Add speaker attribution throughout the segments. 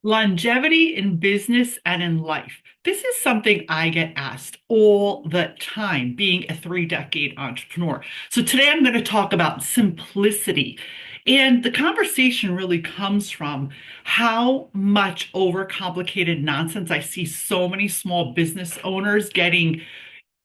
Speaker 1: Longevity in business and in life. This is something I get asked all the time, being a 3-decade entrepreneur. So today I'm going to talk about simplicity. And the conversation really comes from how much overcomplicated nonsense I see so many small business owners getting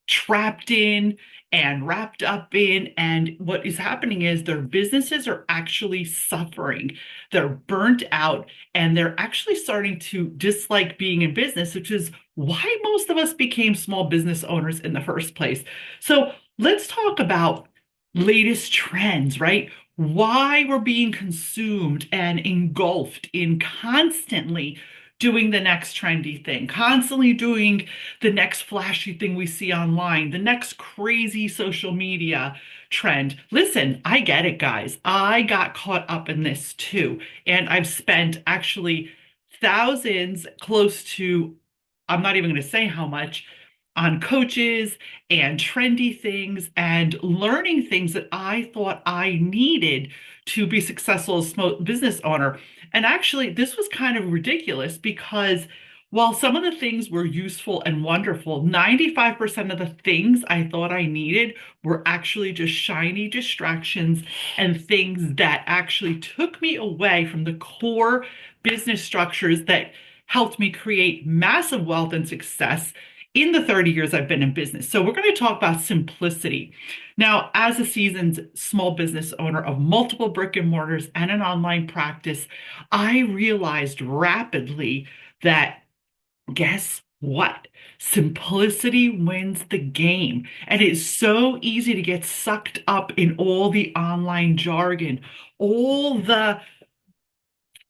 Speaker 1: trapped in and wrapped up in. And what is happening is their businesses are actually suffering. They're burnt out and they're actually starting to dislike being in business, which is why most of us became small business owners in the first place. So let's talk about latest trends, right? Why we're being consumed and engulfed in constantly doing the next trendy thing, constantly doing the next flashy thing we see online, the next crazy social media trend. Listen, I get it, guys. I got caught up in this too. And I've spent actually thousands, close to, I'm not even going to say how much, on coaches and trendy things and learning things that I thought I needed to be successful as a business owner. And actually, this was kind of ridiculous because while some of the things were useful and wonderful, 95% of the things I thought I needed were actually just shiny distractions and things that actually took me away from the core business structures that helped me create massive wealth and success in the 30 years I've been in business. So we're going to talk about simplicity. Now, as a seasoned small business owner of multiple brick and mortars and an online practice, I realized rapidly that guess what? Simplicity wins the game. And it's so easy to get sucked up in all the online jargon, all the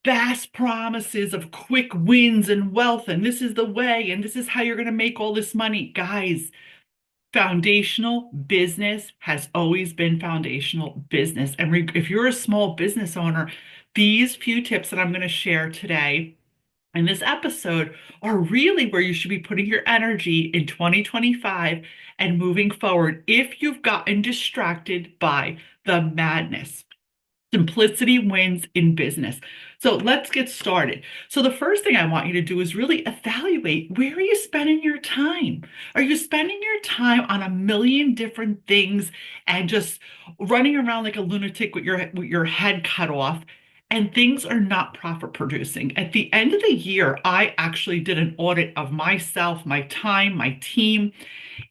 Speaker 1: vast promises of quick wins and wealth, and this is the way, and this is how you're going to make all this money. Guys, foundational business has always been foundational business. And if you're a small business owner, these few tips that I'm going to share today in this episode are really where you should be putting your energy in 2025 and moving forward if you've gotten distracted by the madness. Simplicity wins in business. So let's get started. So the first thing I want you to do is really evaluate, where are you spending your time? Are you spending your time on a million different things and just running around like a lunatic with your head cut off? And things are not profit producing. At the end of the year, I actually did an audit of myself, my time, my team.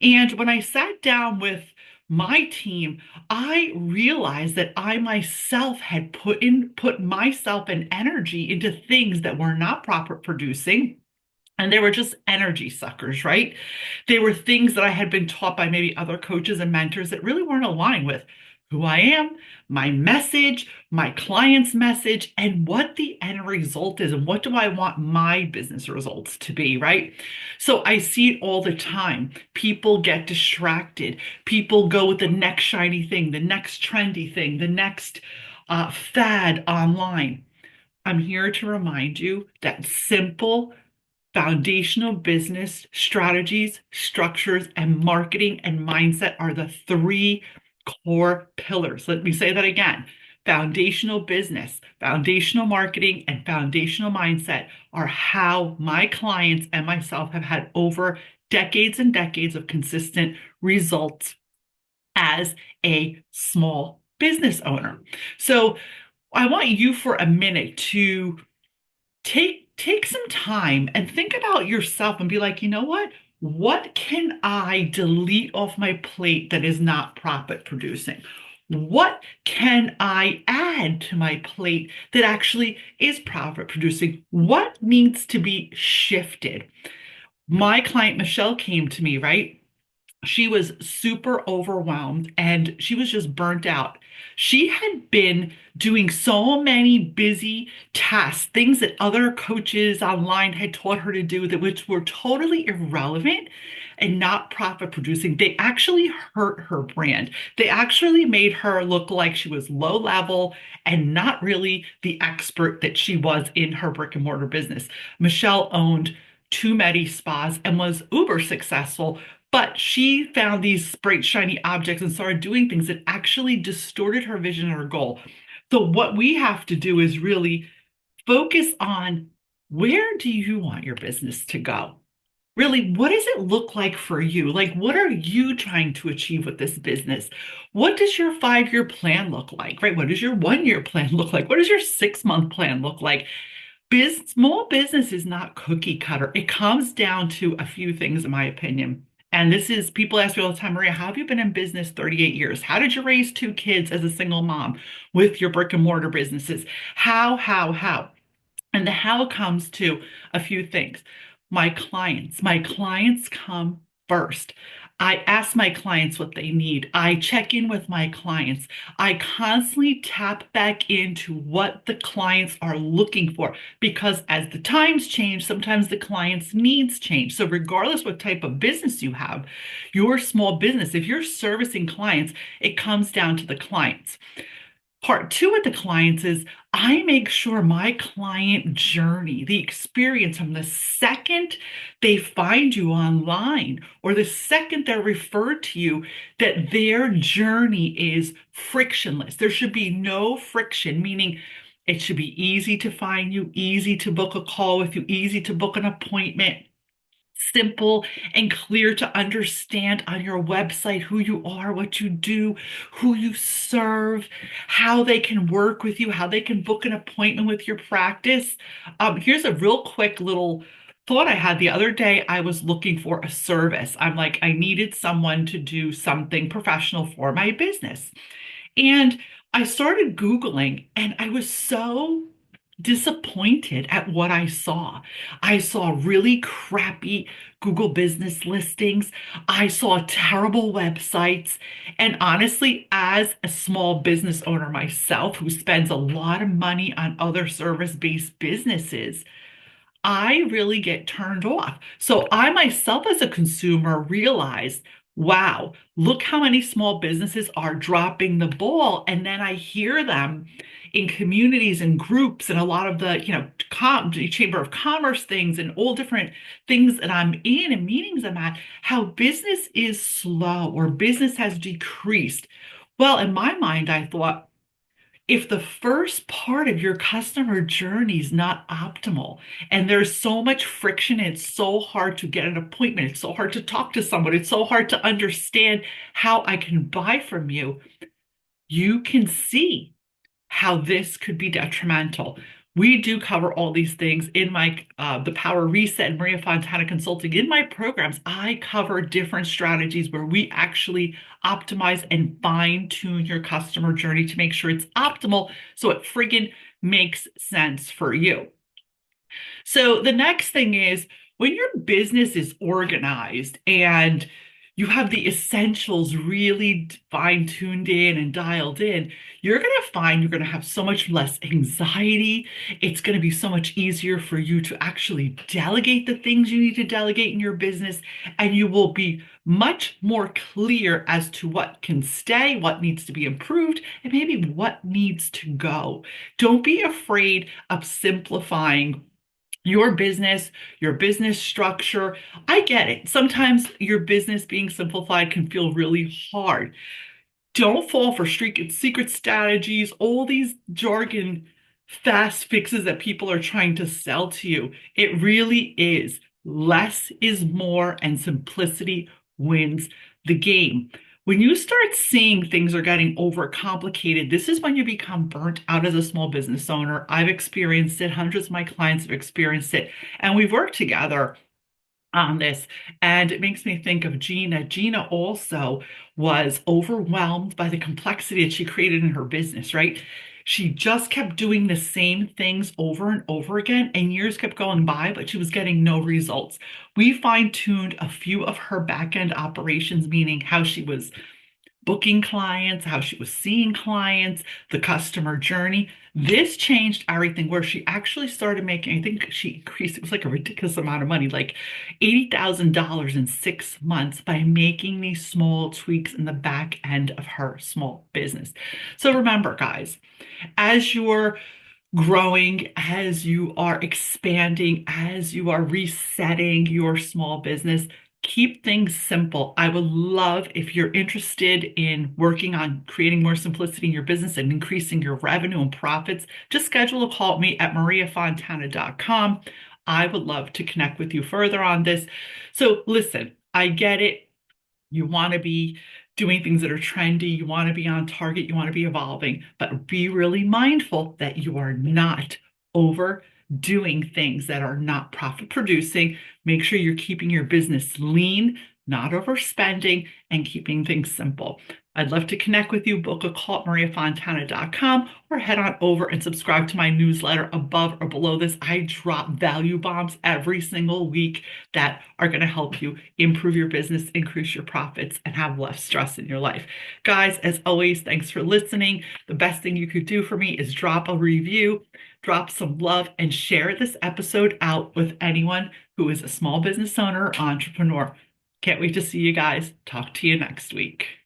Speaker 1: And when I sat down with my team, I realized that I myself had put myself and energy into things that were not profit producing. And they were just energy suckers, right? They were things that I had been taught by maybe other coaches and mentors that really weren't aligned with who I am, my message, my client's message, and what the end result is, and what do I want my business results to be, right? So I see it all the time. People get distracted. People go with the next shiny thing, the next trendy thing, the next fad online. I'm here to remind you that simple foundational business strategies, structures, and marketing and mindset are the three core pillars. Let me say that again. Foundational business, foundational marketing, and foundational mindset are how my clients and myself have had over decades and decades of consistent results as a small business owner. So I want you for a minute to take some time and think about yourself and be like, you know what can I delete off my plate that is not profit producing? What can I add to my plate that actually is profit producing? What needs to be shifted? My client Michelle came to me, right? She was super overwhelmed and she was just burnt out. She had been doing so many busy tasks, things that other coaches online had taught her to do that which were totally irrelevant and not profit producing. They actually hurt her brand. They actually made her look like she was low level and not really the expert that she was in her brick and mortar business. Michelle owned two Medi spas and was uber successful, but she found these bright, shiny objects and started doing things that actually distorted her vision and her goal. So, what we have to do is really focus on Where do you want your business to go? Really, what does it look like for you? Like, what are you trying to achieve with this business? What does your 5 year plan look like, right? What does your 1 year plan look like? What does your 6 month plan look like? Small business is not cookie cutter. It comes down to a few things, in my opinion. And this is, people ask me all the time, Maria, how have you been in business 38 years? How did you raise two kids as a single mom with your brick and mortar businesses? How? And the how comes to a few things. My clients come first. I ask my clients what they need. I check in with my clients. I constantly tap back into what the clients are looking for because as the times change, sometimes the client's needs change. So, regardless what type of business you have, your small business, if you're servicing clients, it comes down to the clients. Part two with the clients is I make sure my client journey, the experience from the second they find you online or the second they're referred to you, that their journey is frictionless. There should be no friction, meaning it should be easy to find you, easy to book a call with you, easy to book an appointment, simple and clear to understand on your website who you are, what you do, who you serve, how they can work with you, how they can book an appointment with your practice. Here's a real quick little thought I had the other day. I was looking for a service. I'm like, I needed someone to do something professional for my business. And I started Googling and I was so disappointed at what I saw. I saw really crappy Google business listings. I saw terrible websites. And honestly, as a small business owner myself who spends a lot of money on other service-based businesses, I really get turned off. So I myself, as a consumer, realized, wow, look how many small businesses are dropping the ball. And then I hear them in communities and groups and a lot of the, Chamber of Commerce things and all different things that I'm in and meetings I'm at, how business is slow or business has decreased. Well, in my mind, I thought, if the first part of your customer journey is not optimal and there's so much friction, it's so hard to get an appointment, it's so hard to talk to someone, it's so hard to understand how I can buy from you, you can see how this could be detrimental. We do cover all these things in my the Power Reset and Maria Fontana Consulting. In my programs, I cover different strategies where we actually optimize and fine tune your customer journey to make sure it's optimal so it friggin' makes sense for you. So the next thing is when your business is organized and you have the essentials really fine tuned in and dialed in, you're going to find you're going to have so much less anxiety. It's going to be so much easier for you to actually delegate the things you need to delegate in your business, and you will be much more clear as to what can stay, what needs to be improved, and maybe what needs to go. Don't be afraid of simplifying your business structure. I get it. Sometimes your business being simplified can feel really hard. Don't fall for secret strategies, all these jargon fast fixes that people are trying to sell to you. It really is less is more, and simplicity wins the game. When you start seeing things are getting overcomplicated, this is when you become burnt out as a small business owner. I've experienced it, hundreds of my clients have experienced it, and we've worked together on this. And it makes me think of Gina. Gina also was overwhelmed by the complexity that she created in her business, right? She just kept doing the same things over and over again, and years kept going by, but she was getting no results. We fine-tuned a few of her back-end operations, meaning how she was booking clients, how she was seeing clients, the customer journey. This changed everything where she actually started making, I think she increased, it was like a ridiculous amount of money, like $80,000 in 6 months by making these small tweaks in the back end of her small business. So remember, guys, as you're growing, as you are expanding, as you are resetting your small business, Keep things simple. I would love if you're interested in working on creating more simplicity in your business and increasing your revenue and profits, just schedule a call with me at mariafontana.com. I would love to connect with you further on this. So listen, I get it. You want to be doing things that are trendy. You want to be on target. You want to be evolving, but be really mindful that you are not overdoing things that are not profit producing. Make sure you're keeping your business lean, not overspending, and keeping things simple. I'd love to connect with you. Book a call at mariafontana.com or head on over and subscribe to my newsletter above or below this. I drop value bombs every single week that are going to help you improve your business, increase your profits, and have less stress in your life. Guys, as always, thanks for listening. The best thing you could do for me is drop a review, drop some love, and share this episode out with anyone who is a small business owner or entrepreneur. Can't wait to see you guys. Talk to you next week.